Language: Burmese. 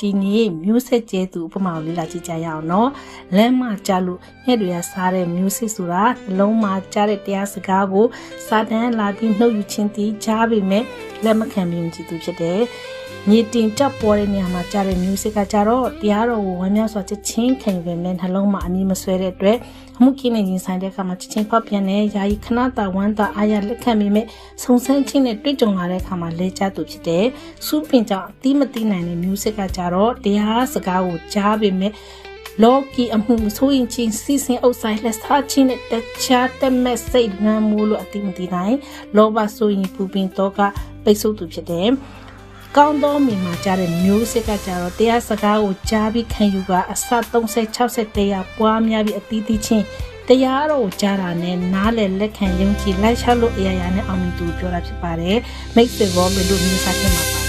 ဒီနေ့မျိုးဆက်ကျဲသူဥပမာကိုလေ့လာကြည့်ကြရအောင်နော်လမ်းမှာကြားလို့ညက်တွေကစားတဲ့မျိုးစစ်ဆိုတာနှလုံးမှာကြားတဲ့တရားစကားကိုစာတန်လာပြီးနှုတ်ယူခြင်းတည်ကြားပေမဲ့လက်မခံမြင်ကြည့်သူဖြစ်တယ်မြေတင်တက်ပေါ်တဲ့နေရာမှာကြားတဲ့မျိုးစစ်ကကြတော့တရားတော်ကိုဝမ်းမြောက်စွာချက်ချင်းခံယူပေမဲ့နှလုံးမှာအနီးမဆွဲတဲ့အတွက်အမှုကိနေရင်ဆိုင်တဲ့အခါမှာချက်ချင်းဖောက်ပြန်တဲ့ယာယီခဏတာဝမ်းတာအာရလက်ခံမိမဲ့ဆုံဆန်းချင်းနဲ့တွေ့ကြုံလာတဲ့အခါမှာလဲကျသူဖြစ်တယ်။စူးပင်ကြောင့်အတိမတိနိုင်တဲ့မျိုးစစ်ကကြတော့တရားစကားကိုကြားပေမဲ့လောကီအမှုဆိုရင်ချင်းစီစဉ်အုပ်ဆိုင်လက်စားချင်းနဲ့တခြားတက်မဲ့စိတ်ငမ်းမှုလို့အတိမတိနိုင်လောဘဆိုရင်ပူပင်တော့ကပိတ်ဆို့သူဖြစ်တယ်။ကောင်းသောမိမှာကြားတဲ့မျိုးစစ်ကကြတော့တရားစကားကိုကြားပြီးခံယူကအစ30 60တရားပွားများပြီးအတီးတီးချင်းတရားတော်ကိုကြားတာနဲ့နားလည်လက်ခံယုံကြည်လိုက်ချလို့အရာရာနဲ့အောင်မြင်သူပြောတာဖြစ်ပါတယ်မိတ်ဆွေဘောဘယ်လိုမျိုးစားခဲ့မှာပါ